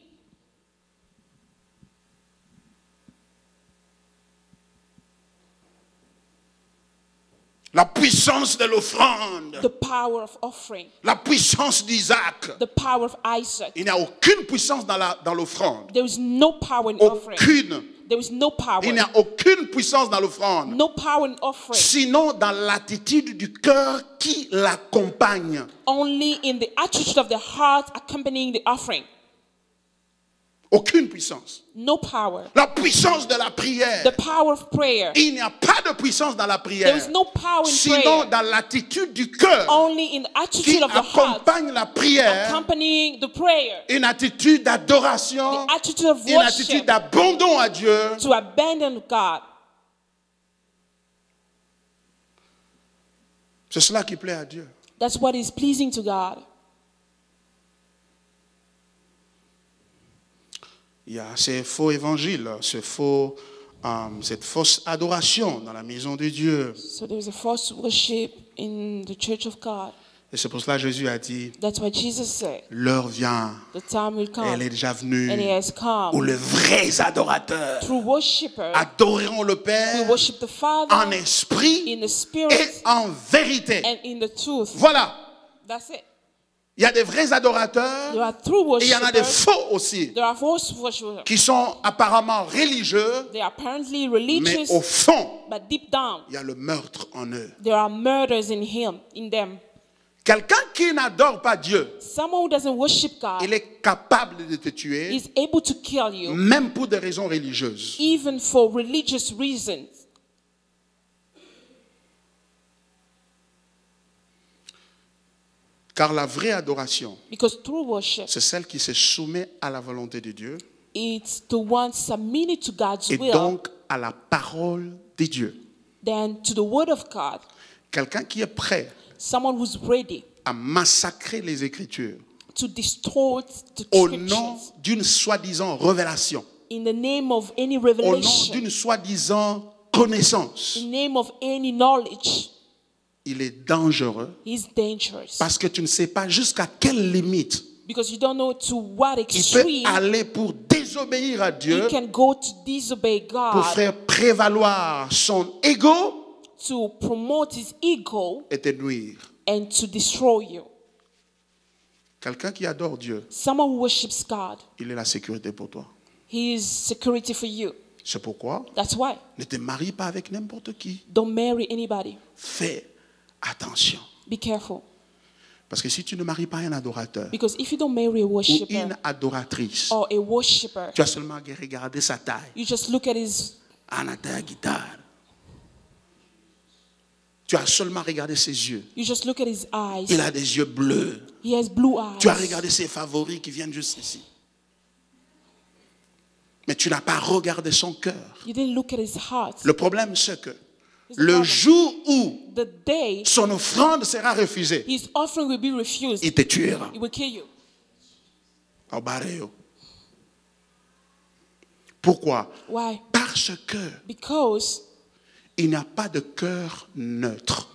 La puissance de l'offrande, The power of offering, la puissance d'Isaac. the power of Isaac. Il n'y a aucune puissance dans l'offrande. There is no power in offering. Aucune. There is no power. Il n'y a aucune puissance dans l'offrande. No power in offering. Sinon dans l'attitude du cœur qui l'accompagne. Only in the attitude of the heart accompanying the offering. Aucune puissance. No power. La puissance de la prière. The power of prayer. Il n'y a pas de puissance dans la prière. There is no power in Sinon prayer. dans l'attitude du cœur Only in the qui attitude of the heart accompagne la prière. accompanying the prayer. Une attitude d'adoration. The attitude of Une attitude worship d'abandon à Dieu. to abandon God. C'est cela qui plaît à Dieu. That's what is pleasing to God. Il y a ces faux évangiles, cette fausse adoration dans la maison de Dieu. So there's a false worship in the church of God. Et c'est pour cela que Jésus a dit, That's why Jesus said, l'heure vient, the time will come, elle est déjà venue, and it has come, où les vrais adorateurs true worshippers adoreront le will Père worship the Father en esprit in the et spirit en vérité. and in the truth. Voilà. That's it. Il y a des vrais adorateurs There are true et il y en a des worshippers. faux aussi, There are false worshippers. qui sont apparemment religieux, They are apparently mais religious, au fond, but deep down, il y a le meurtre en eux. there are murders in them. Quelqu'un qui n'adore pas Dieu, Someone who doesn't worship God il est capable de te tuer, is able to kill you, même pour des raisons religieuses. even for religious reasons. Car la vraie adoration, Because true worship, c'est celle qui se soumet à la volonté de Dieu it's the one submitted to God's et will, donc à la parole de Dieu. then to the word of God. Quelqu'un qui est prêt Someone who's ready à massacrer les Écritures to distort the au nom scriptures d'une soi-disant révélation, in the name of any au nom revelation, d'une soi-disant connaissance, in the name of any knowledge, il est dangereux is dangerous. parce que tu ne sais pas jusqu'à quelle limite Because you don't know to what il peut extreme aller pour désobéir à Dieu, he can go to disobey pour God, faire prévaloir son ego to promote his ego, et te nuire. and to destroy you. Quelqu'un qui adore Dieu, Someone who worships God, il est la sécurité pour toi. he is security for you. C'est pourquoi That's why. ne te marie pas avec n'importe qui. Don't marry anybody. Fais attention. Be careful. Parce que si tu ne maries pas un adorateur Because if you don't marry a ou worshiper une adoratrice, or a worshiper, tu as seulement à regarder sa taille. you just look at his, En taille guitare. Tu as seulement regardé ses yeux. you just look at his eyes. Il a des yeux bleus. He has blue eyes. Tu as regardé ses favoris qui viennent juste ici. Mais tu n'as pas regardé son cœur. You didn't look at his heart. Le problème, c'est que le jour où The day son offrande sera refusée, his offering will be refused, il te tuera. he will kill you. Au barrio. Pourquoi? Why? Parce que Because il n'y a pas de cœur neutre.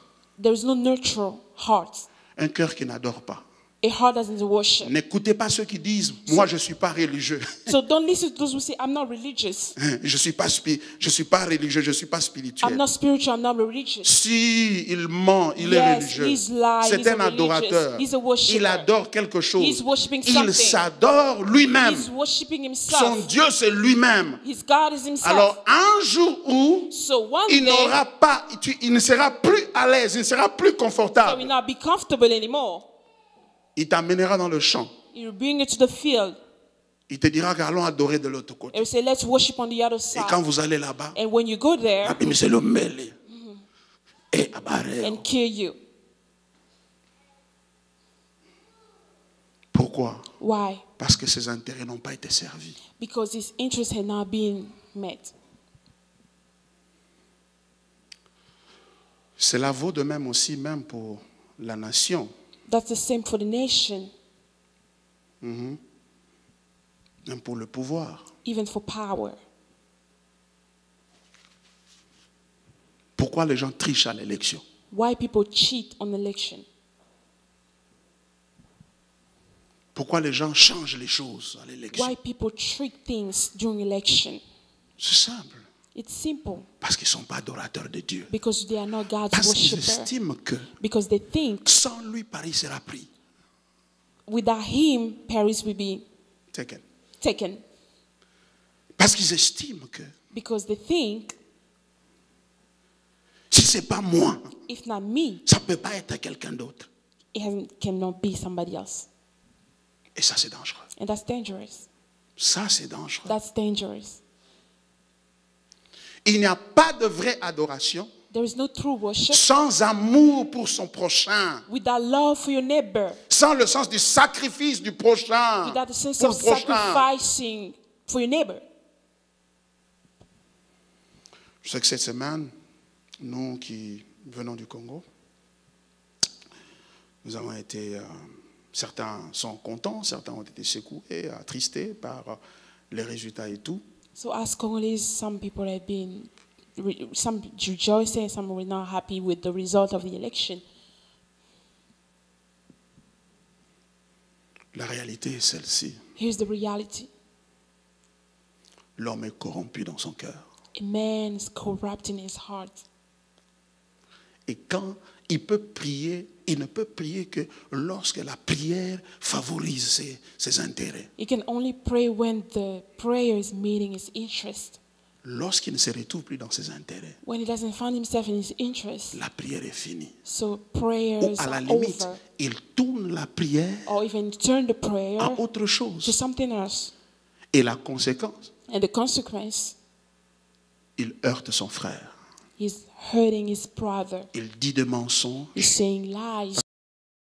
there is no neutral heart. Un cœur qui n'adore pas. A heart that doesn't worship. N'écoutez pas ceux qui disent, moi je ne suis pas religieux. So don't listen to those who say, I'm not religious. Je ne suis pas religieux, je ne suis pas spirituel. I'm not spiritual, I'm not religious. Si il ment, il est Yes, religieux. he's lying, C'est he's un a religious, adorateur. he's a worshipper. Il adore quelque chose. He's worshiping Il something. s'adore lui-même. He's worshiping Son himself. Dieu, c'est lui-même. His God is himself. Alors, un jour où So one il day, n'aura pas, il ne sera plus à l'aise, il ne sera plus he will confortable, not be comfortable anymore. il t'amènera dans le champ. He will bring you to the field. Il te dira qu'allons adorer de l'autre côté. He will say, let's worship on the other Et quand side. vous allez là-bas, And when you go there, c'est le mêlé. Et abarré. and kill you. Pourquoi? Why? Parce que ses intérêts n'ont pas été servis. Because his interests had not been met. Cela vaut de même aussi même pour la nation. That's the same for the nation, Même pour le pouvoir. even for power. Pourquoi les gens trichent à l'élection? Why people cheat on election. Pourquoi les gens changent les choses à l'élection? Why people trick things during election. C'est simple. It's simple. Parce qu'ils ne sont pas adorateurs de Dieu. Because they are not God's Parce qu'ils worshiper. estiment que Because they think sans lui, Paris sera pris. without him, Paris will be Taken. taken. Parce qu'ils estiment que Because they think, si ce n'est pas moi, if not me, ça ne peut pas être quelqu'un d'autre. cannot be somebody else. Et ça, c'est dangereux. And that's dangerous. Ça, c'est dangereux. That's dangerous. Il n'y a pas de vraie adoration There is no true worship sans amour pour son prochain, without love for your neighbor, sans le sens du sacrifice du prochain without the sense pour of le prochain. sacrificing for your neighbor. Je sais que cette semaine, nous qui venons du Congo, nous avons été, certains sont contents, certains ont été secoués, attristés par les résultats et tout. So as Congolese, some people have been, some rejoicing, some were not happy with the result of the election. La réalité est celle-ci. Here's the reality. L'homme est corrompu dans son cœur. A man is corrupt in his heart. Et quand il peut prier, il ne peut prier que lorsque la prière favorise ses intérêts. He can only pray when the prayer is meeting his interest. Lorsqu'il ne se retrouve plus dans ses intérêts, When he doesn't find himself in his interest, la prière est finie. so Ou prayers à la are limite, over. il tourne la prière Or even turn the prayer à autre to chose. something else. Et la conséquence, And the consequence, il heurte son frère. he's hurting his brother. Il dit des mensonges He's saying lies